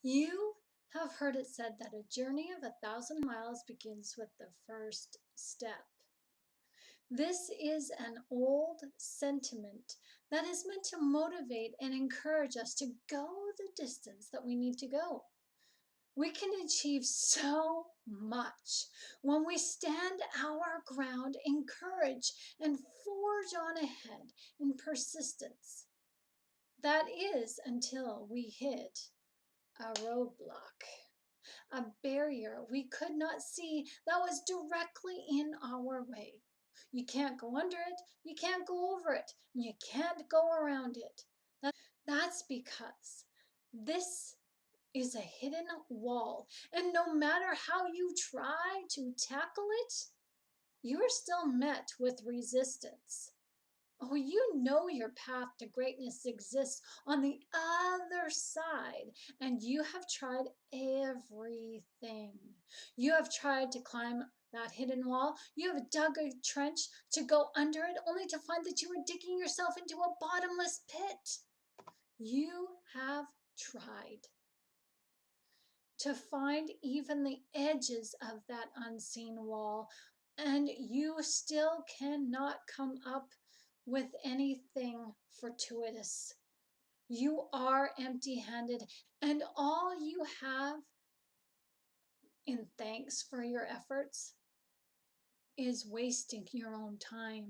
You have heard it said that a journey of 1,000 miles begins with the first step. This is an old sentiment that is meant to motivate and encourage us to go the distance that we need to go. We can achieve so much when we stand our ground in courage and forge on ahead in persistence. That is until we hit a roadblock, a barrier we could not see that was directly in our way. You can't go under it, you can't go over it, and you can't go around it. That's because this is a hidden wall, and no matter how you try to tackle it, you are still met with resistance. Oh, you know your path to greatness exists on the other side, and you have tried everything. You have tried to climb that hidden wall. You have dug a trench to go under it, only to find that you are digging yourself into a bottomless pit. You have tried to find even the edges of that unseen wall, and you still cannot come up with anything fortuitous. You are empty-handed, and all you have in thanks for your efforts is wasting your own time.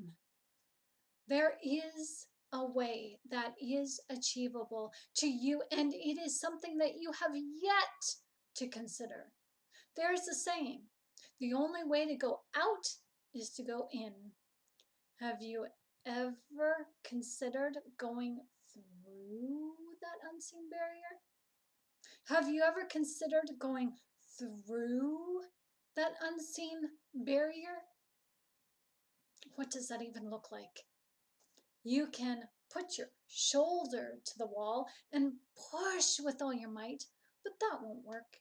There is a way that is achievable to you, and it is something that you have yet to consider. There's a saying, the only way to go out is to go in. Have you ever considered going through that unseen barrier? Have you ever considered going through that unseen barrier? What does that even look like? You can put your shoulder to the wall and push with all your might, but that won't work.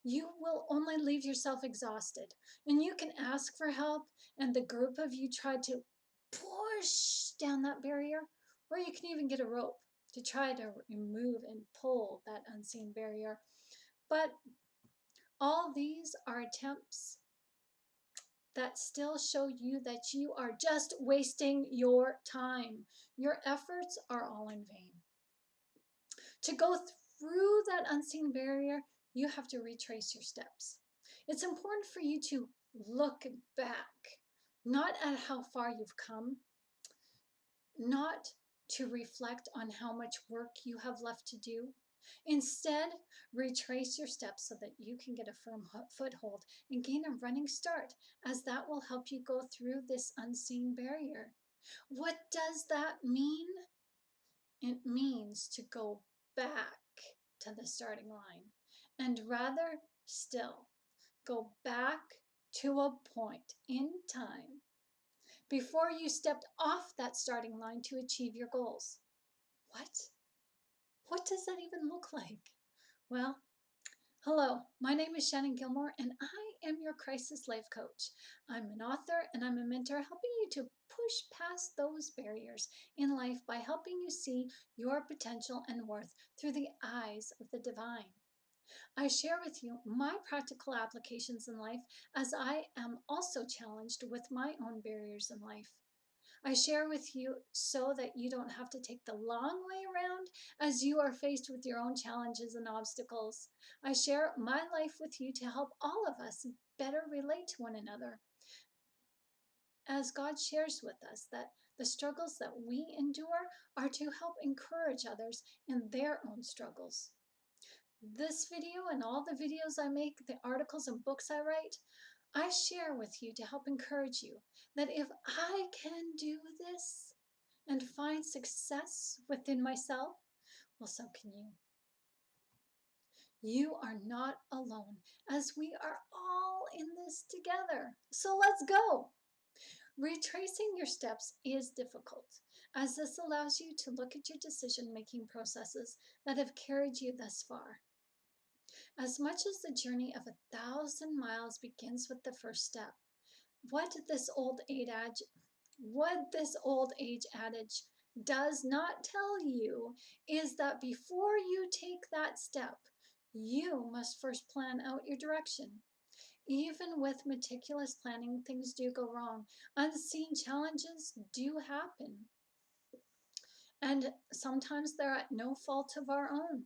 You will only leave yourself exhausted, and you can ask for help, and the group of you try to push down that barrier, or you can even get a rope to try to remove and pull that unseen barrier. But all these are attempts that still show you that you are just wasting your time. Your efforts are all in vain. To go through that unseen barrier, you have to retrace your steps. It's important for you to look back, not at how far you've come, not to reflect on how much work you have left to do. Instead, retrace your steps so that you can get a firm foothold and gain a running start, as that will help you go through this unseen barrier. What does that mean? It means to go back to the starting line, and rather still, go back to a point in time before you stepped off that starting line to achieve your goals. What? What does that even look like? Well, hello, my name is Shannon Gilmour, and I am your crisis life coach. I'm an author and I'm a mentor, helping you to push past those barriers in life by helping you see your potential and worth through the eyes of the divine. I share with you my practical applications in life, as I am also challenged with my own barriers in life. I share with you so that you don't have to take the long way around as you are faced with your own challenges and obstacles. I share my life with you to help all of us better relate to one another, as God shares with us that the struggles that we endure are to help encourage others in their own struggles. This video and all the videos I make, the articles and books I write, I share with you to help encourage you that if I can do this and find success within myself, well, so can you. You are not alone, as we are all in this together. So let's go. Retracing your steps is difficult, as this allows you to look at your decision-making processes that have carried you thus far. As much as the journey of 1,000 miles begins with the first step, what this old age adage does not tell you is that before you take that step, You must first plan out your direction. Even with meticulous planning, things do go wrong. Unseen challenges do happen, and sometimes they're at no fault of our own.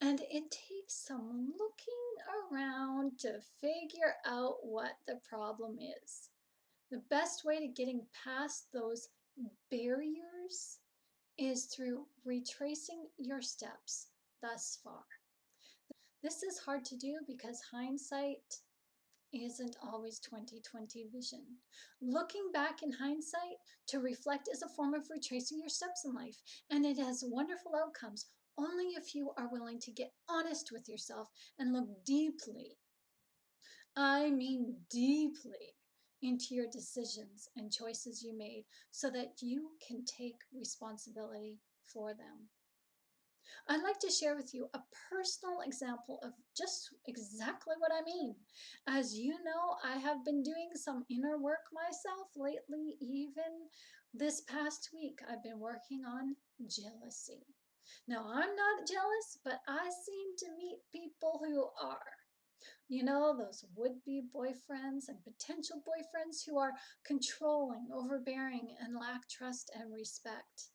And it takes some looking around to figure out what the problem is. The best way to getting past those barriers is through retracing your steps thus far. This is hard to do because hindsight isn't always 20/20 vision. Looking back in hindsight to reflect is a form of retracing your steps in life, and it has wonderful outcomes only if you are willing to get honest with yourself and look deeply, I mean deeply, into your decisions and choices you made so that you can take responsibility for them. I'd like to share with you a personal example of just exactly what I mean. As you know, I have been doing some inner work myself lately. Even this past week, I've been working on jealousy. Now, I'm not jealous, but I seem to meet people who are. You know, those would-be boyfriends and potential boyfriends who are controlling, overbearing, and lack trust and respect.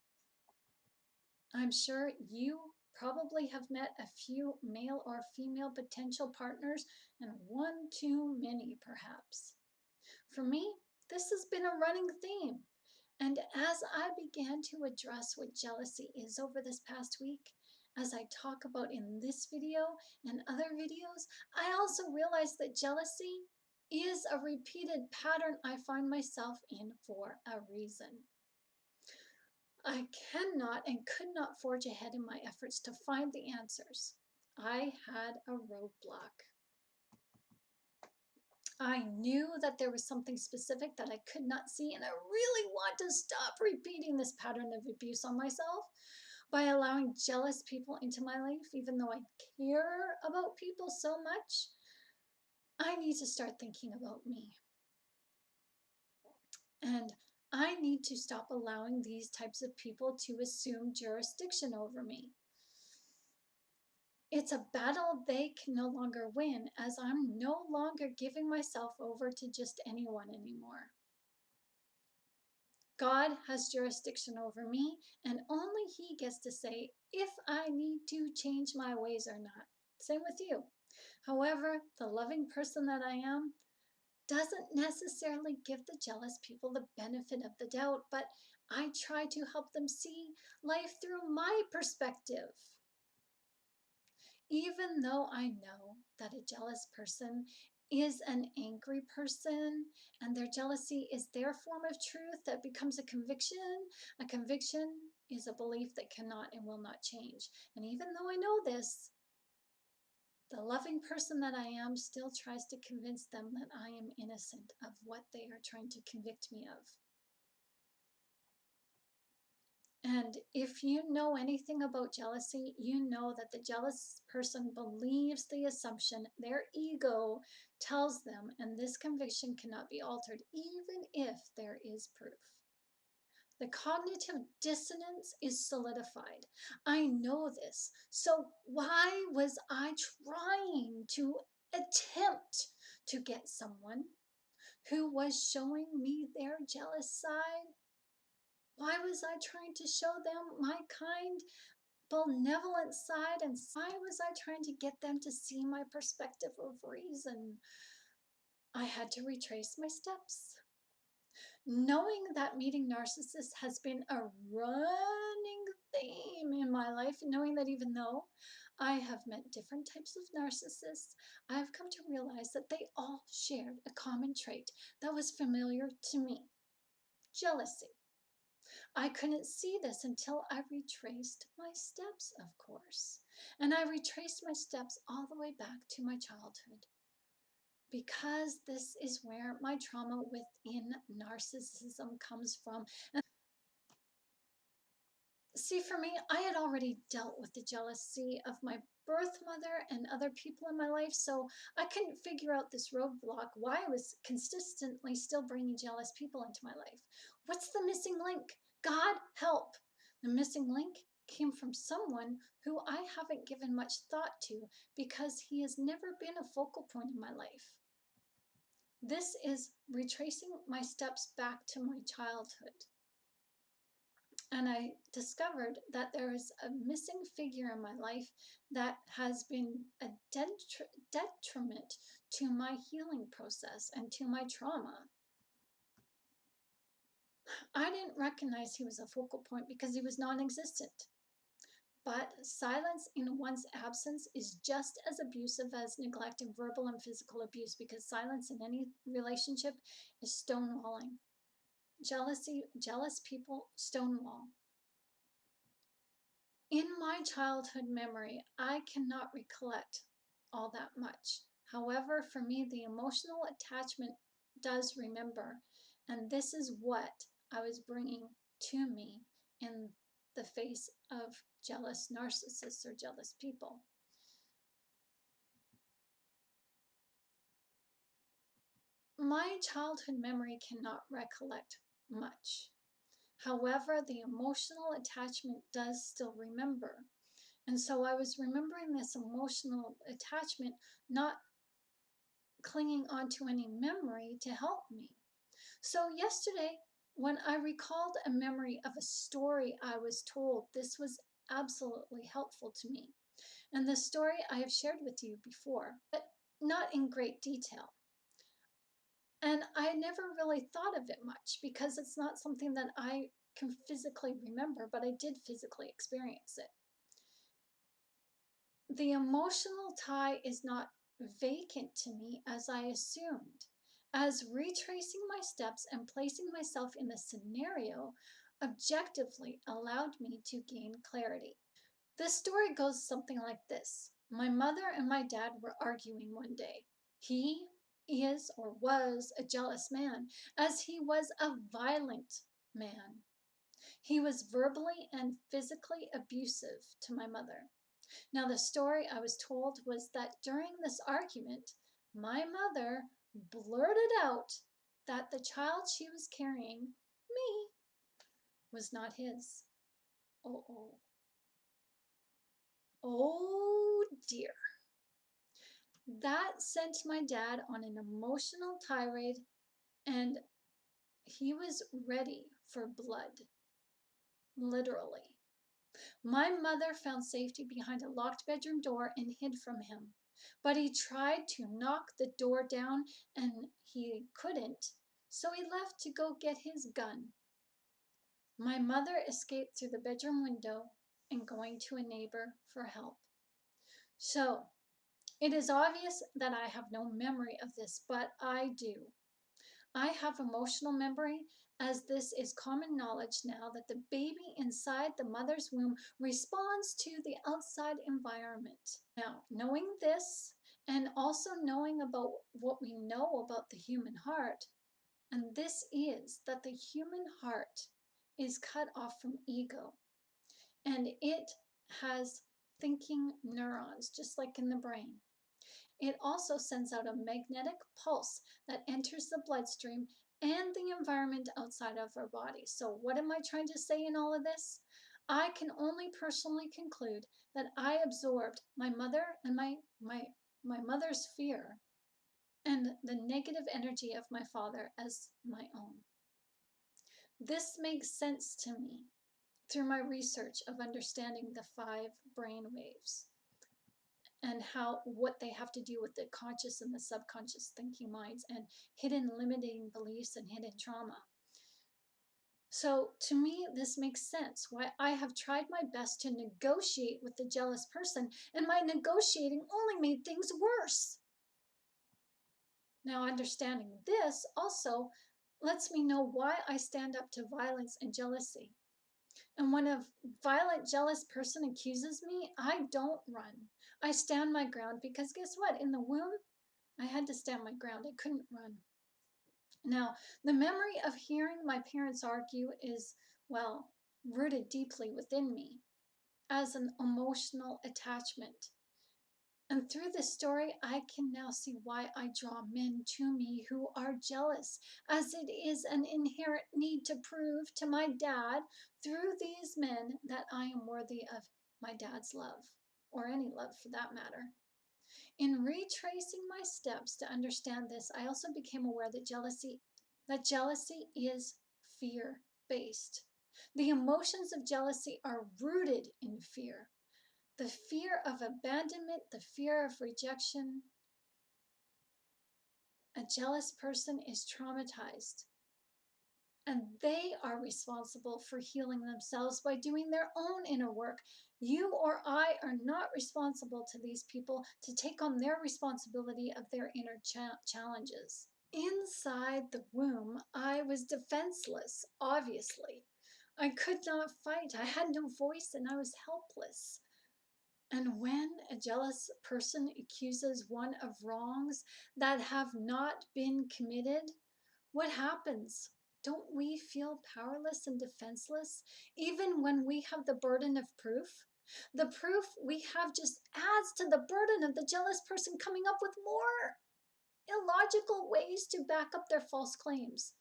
I'm sure you probably have met a few male or female potential partners, and one too many perhaps. For me, this has been a running theme. And as I began to address what jealousy is over this past week, as I talk about in this video and other videos, I also realized that jealousy is a repeated pattern I find myself in for a reason. I cannot and could not forge ahead in my efforts to find the answers. I had a roadblock. I knew that there was something specific that I could not see, and I really want to stop repeating this pattern of abuse on myself by allowing jealous people into my life, even though I care about people so much. I need to start thinking about me. And I need to stop allowing these types of people to assume jurisdiction over me. It's a battle they can no longer win, as I'm no longer giving myself over to just anyone anymore. God has jurisdiction over me, and only He gets to say if I need to change my ways or not. Same with you. However, the loving person that I am doesn't necessarily give the jealous people the benefit of the doubt, but I try to help them see life through my perspective. Even though I know that a jealous person is an angry person and their jealousy is their form of truth that becomes a conviction is a belief that cannot and will not change. And even though I know this, the loving person that I am still tries to convince them that I am innocent of what they are trying to convict me of. And if you know anything about jealousy, you know that the jealous person believes the assumption their ego tells them, and this conviction cannot be altered even if there is proof. The cognitive dissonance is solidified. I know this. So why was I trying to attempt to get someone who was showing me their jealous side? Why was I trying to show them my kind, benevolent side? And why was I trying to get them to see my perspective of reason? I had to retrace my steps. Knowing that meeting narcissists has been a running theme in my life, knowing that even though I have met different types of narcissists, I've come to realize that they all shared a common trait that was familiar to me: jealousy. I couldn't see this until I retraced my steps, of course. And I retraced my steps all the way back to my childhood, because this is where my trauma within narcissism comes from. And see, for me, I had already dealt with the jealousy of my birth mother and other people in my life, so I couldn't figure out this roadblock, why I was consistently still bringing jealous people into my life. What's the missing link? God help! The missing link came from someone who I haven't given much thought to because he has never been a focal point in my life. This is retracing my steps back to my childhood. And I discovered that there is a missing figure in my life that has been a detriment to my healing process and to my trauma. I didn't recognize he was a focal point because he was non-existent. But silence in one's absence is just as abusive as neglect and verbal and physical abuse, because silence in any relationship is stonewalling. Jealous people stonewall. In my childhood memory, I cannot recollect all that much. However, for me, the emotional attachment does remember, and this is what I was bringing to me in the face of jealous narcissists or jealous people. My childhood memory cannot recollect much. However, the emotional attachment does still remember. And so I was remembering this emotional attachment, not clinging onto any memory to help me. So yesterday, when I recalled a memory of a story I was told, this was absolutely helpful to me. And the story I have shared with you before, but not in great detail. And I never really thought of it much because it's not something that I can physically remember, but I did physically experience it. The emotional tie is not vacant to me as I assumed, as retracing my steps and placing myself in the scenario objectively allowed me to gain clarity. This story goes something like this. My mother and my dad were arguing one day. He is or was a jealous man, as he was a violent man. He was verbally and physically abusive to my mother. Now, the story I was told was that during this argument, my mother blurted out that the child she was carrying, me, was not his. Oh, oh. Oh dear. That sent my dad on an emotional tirade, and he was ready for blood, literally. My mother found safety behind a locked bedroom door and hid from him. But he tried to knock the door down and he couldn't, so he left to go get his gun. My mother escaped through the bedroom window and going to a neighbor for help. So, it is obvious that I have no memory of this, but I do. I have emotional memory, as this is common knowledge now that the baby inside the mother's womb responds to the outside environment. Now, knowing this and also knowing about what we know about the human heart, and this is that the human heart is cut off from ego, and it has thinking neurons, just like in the brain. It also sends out a magnetic pulse that enters the bloodstream and the environment outside of our body. So what am I trying to say in all of this? I can only personally conclude that I absorbed my mother and my mother's fear and the negative energy of my father as my own. This makes sense to me through my research of understanding the 5 brain waves and what they have to do with the conscious and the subconscious thinking minds and hidden limiting beliefs and hidden trauma. So to me, this makes sense why I have tried my best to negotiate with the jealous person, and my negotiating only made things worse. Now, understanding this also lets me know why I stand up to violence and jealousy. And when a violent, jealous person accuses me, I don't run. I stand my ground because guess what? In the womb, I had to stand my ground. I couldn't run. Now, the memory of hearing my parents argue is, well, rooted deeply within me as an emotional attachment. And through this story, I can now see why I draw men to me who are jealous, as it is an inherent need to prove to my dad through these men that I am worthy of my dad's love, or any love for that matter. In retracing my steps to understand this, I also became aware that jealousy is fear-based. The emotions of jealousy are rooted in fear. The fear of abandonment, the fear of rejection. A jealous person is traumatized, and they are responsible for healing themselves by doing their own inner work. You or I are not responsible to these people to take on their responsibility of their inner challenges. Inside the womb, I was defenseless, obviously. I could not fight. I had no voice and I was helpless. And when a jealous person accuses one of wrongs that have not been committed, what happens? Don't we feel powerless and defenseless, even when we have the burden of proof? The proof we have just adds to the burden of the jealous person coming up with more illogical ways to back up their false claims.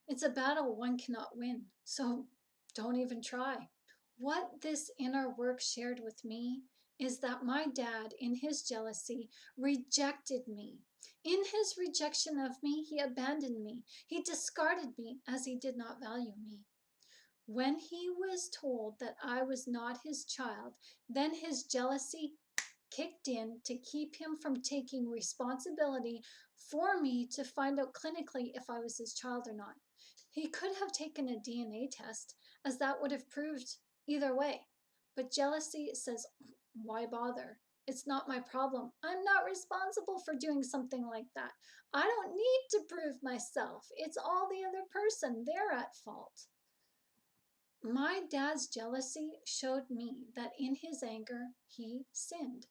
It's a battle one cannot win, so don't even try. What this inner work shared with me is that my dad, in his jealousy, rejected me. In his rejection of me, he abandoned me. He discarded me as he did not value me. When he was told that I was not his child, then his jealousy kicked in to keep him from taking responsibility for me to find out clinically if I was his child or not. He could have taken a DNA test, as that would have proved either way. But jealousy says, why bother? It's not my problem. I'm not responsible for doing something like that. I don't need to prove myself. It's all the other person. They're at fault. My dad's jealousy showed me that in his anger, he sinned.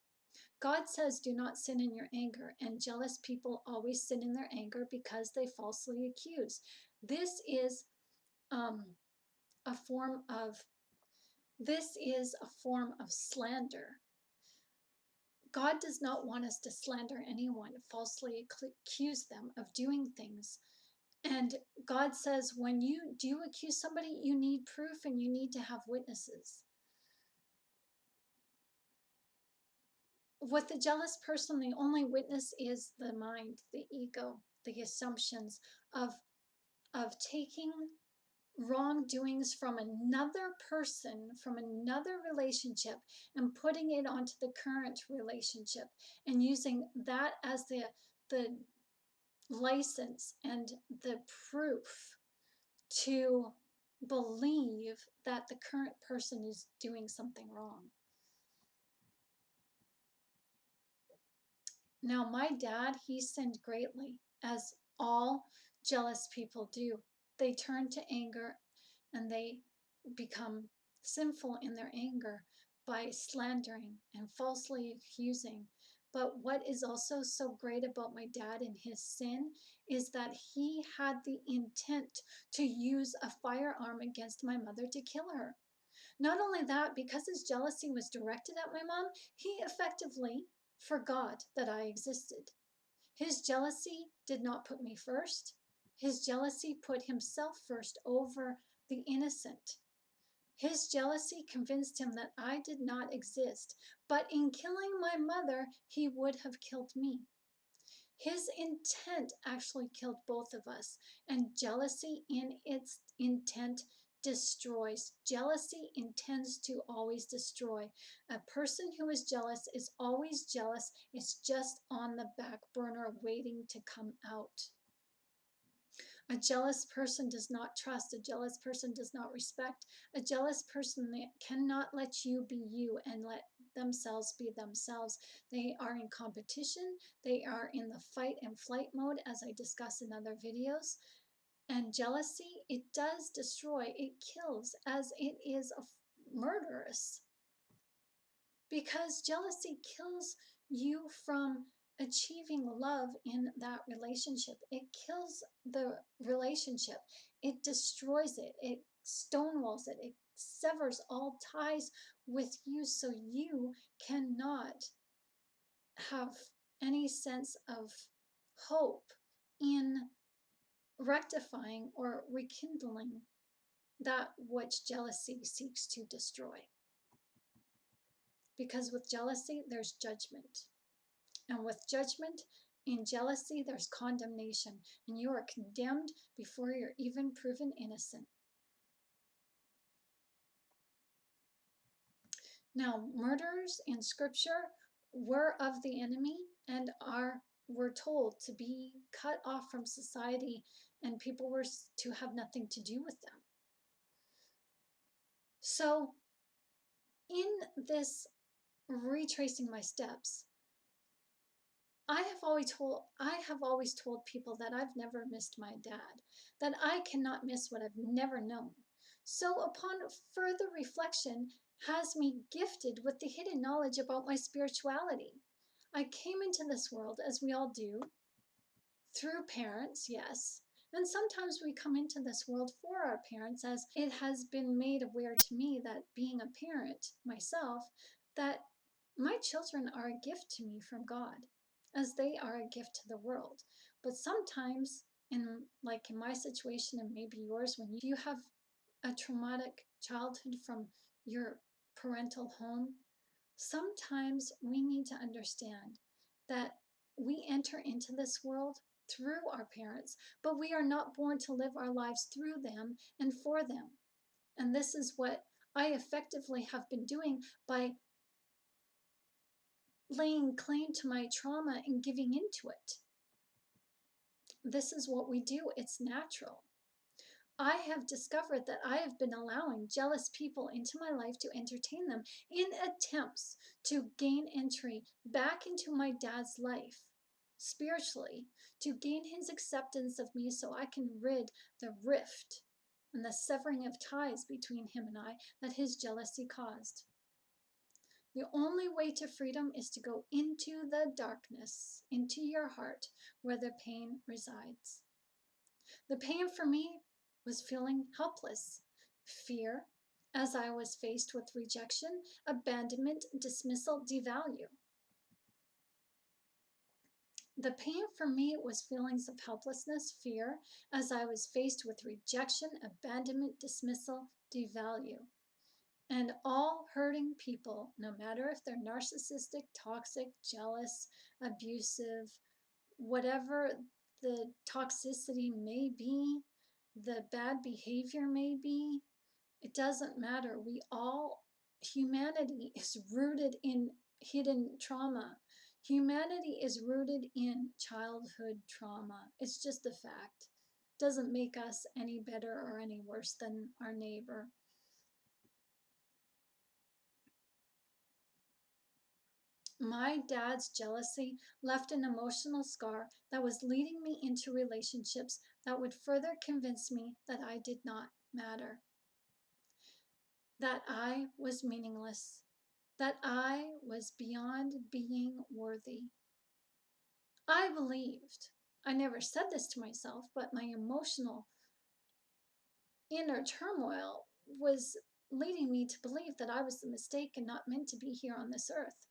God says, do not sin in your anger, and jealous people always sin in their anger because they falsely accuse. This is a form of slander. God does not want us to slander anyone, falsely accuse them of doing things. And God says, when you do accuse somebody, you need proof and you need to have witnesses. With the jealous person, the only witness is the mind, the ego, the assumptions of taking wrongdoings from another person, from another relationship, and putting it onto the current relationship and using that as the license and the proof to believe that the current person is doing something wrong. Now, my dad, he sinned greatly, as all jealous people do. They turn to anger and they become sinful in their anger by slandering and falsely accusing. But what is also so great about my dad and his sin is that he had the intent to use a firearm against my mother to kill her. Not only that, because his jealousy was directed at my mom, he effectively forgot that I existed. His jealousy did not put me first. His jealousy put himself first over the innocent. His jealousy convinced him that I did not exist, but in killing my mother, he would have killed me. His intent actually killed both of us, and jealousy in its intent destroys. Jealousy intends to always destroy. A person who is jealous is always jealous. It's just on the back burner waiting to come out. A jealous person does not trust. A jealous person does not respect. A jealous person cannot let you be you and let themselves be themselves. They are in competition. They are in the fight and flight mode, as I discuss in other videos. And jealousy, it does destroy. It kills, as it is murderous. Because jealousy kills you from achieving love in that relationship. It kills the relationship. It destroys it. It stonewalls it. It severs all ties with you, so you cannot have any sense of hope in rectifying or rekindling that which jealousy seeks to destroy. Because with jealousy, there's judgment. And with judgment, in jealousy, there's condemnation. And you are condemned before you're even proven innocent. Now, murders in scripture were of the enemy and were told to be cut off from society, and people were to have nothing to do with them. So in this retracing my steps, I have always told people that I've never missed my dad, that I cannot miss what I've never known. So upon further reflection has me gifted with the hidden knowledge about my spirituality. I came into this world, as we all do, through parents, yes. And sometimes we come into this world for our parents, as it has been made aware to me that being a parent myself, that my children are a gift to me from God, as they are a gift to the world. But sometimes, in my situation and maybe yours, when you have a traumatic childhood from your parental home, sometimes we need to understand that we enter into this world through our parents, but we are not born to live our lives through them and for them. And this is what I effectively have been doing by laying claim to my trauma and giving into it. This is what we do. It's natural. I have discovered that I have been allowing jealous people into my life to entertain them in attempts to gain entry back into my dad's life spiritually, to gain his acceptance of me so I can rid the rift and the severing of ties between him and I that his jealousy caused. The only way to freedom is to go into the darkness, into your heart, where the pain resides. The pain for me was feeling helpless, fear, as I was faced with rejection, abandonment, dismissal, devalue. The pain for me was feelings of helplessness, fear, as I was faced with rejection, abandonment, dismissal, devalue. And all hurting people, no matter if they're narcissistic, toxic, jealous, abusive, whatever the toxicity may be, the bad behavior may be, it doesn't matter. Humanity is rooted in hidden trauma. Humanity is rooted in childhood trauma. It's just a fact. Doesn't make us any better or any worse than our neighbor. My dad's jealousy left an emotional scar that was leading me into relationships that would further convince me that I did not matter, that I was meaningless, that I was beyond being worthy. I believed, I never said this to myself, but my emotional inner turmoil was leading me to believe that I was the mistake and not meant to be here on this earth.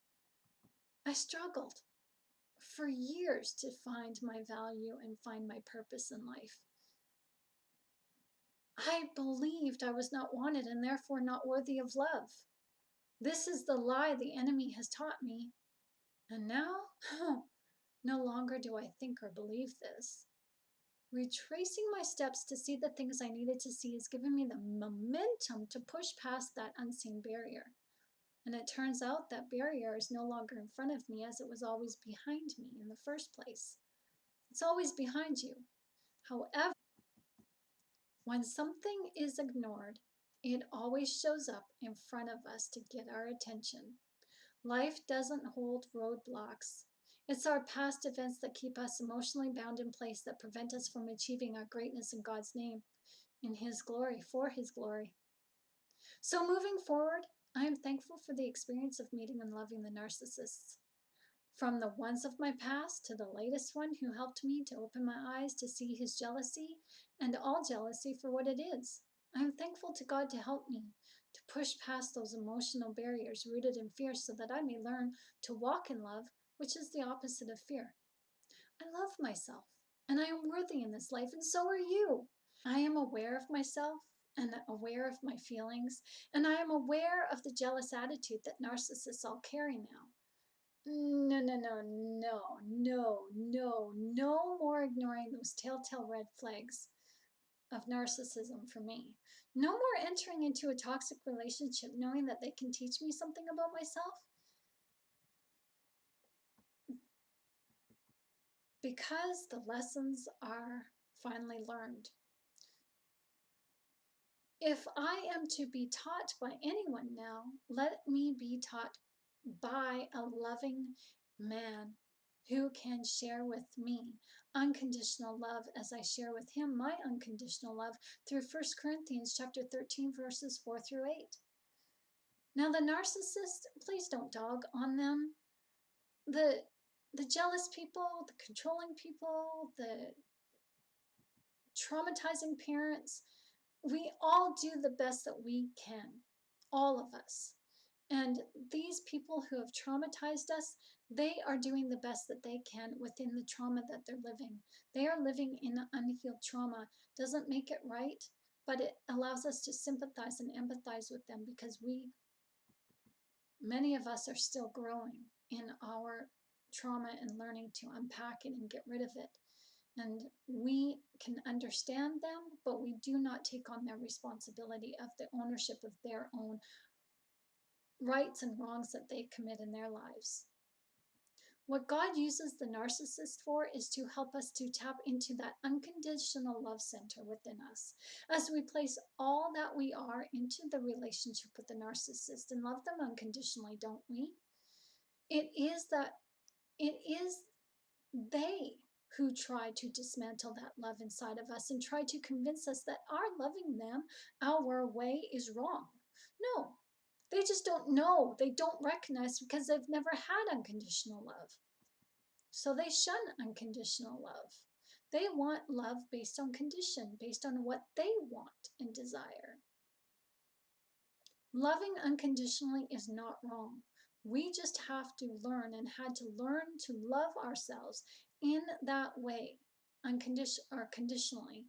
I struggled for years to find my value and find my purpose in life. I believed I was not wanted and therefore not worthy of love. This is the lie the enemy has taught me. And now, no longer do I think or believe this. Retracing my steps to see the things I needed to see has given me the momentum to push past that unseen barrier. And it turns out that barrier is no longer in front of me, as it was always behind me in the first place. It's always behind you. However, when something is ignored, it always shows up in front of us to get our attention. Life doesn't hold roadblocks. It's our past events that keep us emotionally bound in place, that prevent us from achieving our greatness in God's name, in His glory, for His glory. So moving forward, I am thankful for the experience of meeting and loving the narcissists. From the ones of my past to the latest one who helped me to open my eyes to see his jealousy and all jealousy for what it is. I am thankful to God to help me to push past those emotional barriers rooted in fear so that I may learn to walk in love which is the opposite of fear. I love myself, and I am worthy in this life, and so are you. I am aware of myself and aware of my feelings, and I am aware of the jealous attitude that narcissists all carry now. No, no, no, no, no, no, no more ignoring those telltale red flags of narcissism for me. No more entering into a toxic relationship knowing that they can teach me something about myself, because the lessons are finally learned. If I am to be taught by anyone now, let me be taught by a loving man who can share with me unconditional love as I share with him my unconditional love through 1 Corinthians chapter 13, verses 4 through 8. Now the narcissist, please don't dog on them. The jealous people, the controlling people, the traumatizing parents, we all do the best that we can, all of us. And these people who have traumatized us, they are doing the best that they can within the trauma that they're living. They are living in unhealed trauma. Doesn't make it right, but it allows us to sympathize and empathize with them, because many of us are still growing in our trauma and learning to unpack it and get rid of it. And we can understand them, but we do not take on their responsibility of the ownership of their own rights and wrongs that they commit in their lives. What God uses the narcissist for is to help us to tap into that unconditional love center within us. As we place all that we are into the relationship with the narcissist and love them unconditionally, don't we? It is they who try to dismantle that love inside of us and try to convince us that our loving them our way is wrong. No, they just don't know. They don't recognize, because they've never had unconditional love. So they shun unconditional love. They want love based on condition, based on what they want and desire. Loving unconditionally is not wrong. We just have to learn and had to learn to love ourselves in that way, conditionally,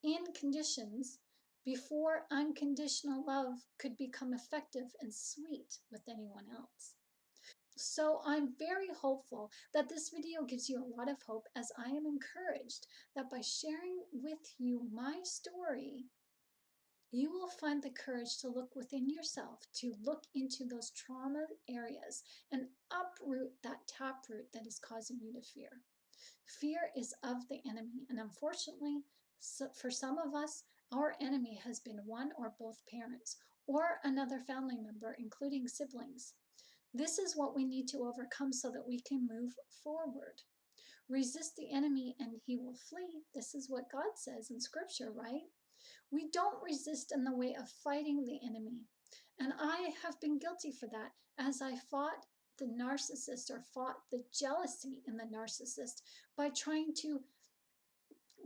in conditions, before unconditional love could become effective and sweet with anyone else. So I'm very hopeful that this video gives you a lot of hope, as I am encouraged that by sharing with you my story, you will find the courage to look within yourself, to look into those trauma areas and uproot that taproot that is causing you to fear. Fear is of the enemy, and unfortunately, for some of us, our enemy has been one or both parents or another family member, including siblings. This is what we need to overcome so that we can move forward. Resist the enemy and he will flee. This is what God says in Scripture, right? We don't resist in the way of fighting the enemy. And I have been guilty for that, as I fought the narcissist, or fought the jealousy in the narcissist, by trying to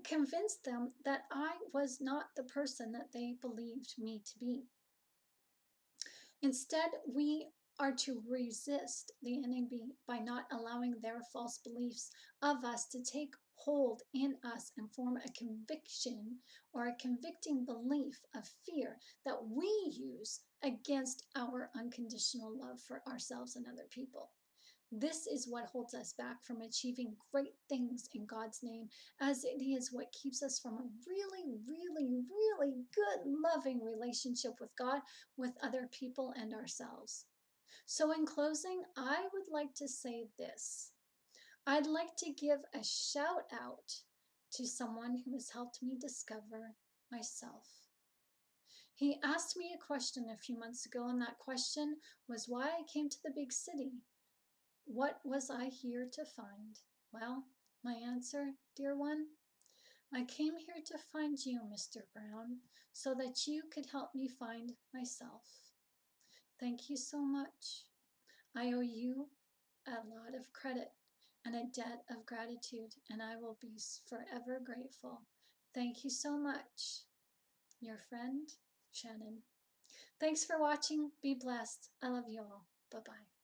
convince them that I was not the person that they believed me to be. Instead, we are to resist the enemy by not allowing their false beliefs of us to take hold in us and form a conviction or a convicting belief of fear that we use against our unconditional love for ourselves and other people. This is what holds us back from achieving great things in God's name, as it is what keeps us from a really, really, really good, loving relationship with God, with other people, and ourselves. So in closing, I would like to say this. I'd like to give a shout out to someone who has helped me discover myself. He asked me a question a few months ago, and that question was why I came to the big city. What was I here to find? Well, my answer, dear one, I came here to find you, Mr. Brown, so that you could help me find myself. Thank you so much. I owe you a lot of credit and a debt of gratitude, and I will be forever grateful. Thank you so much. Your friend, Shannon. Thanks for watching. Be blessed. I love you all. Bye-bye.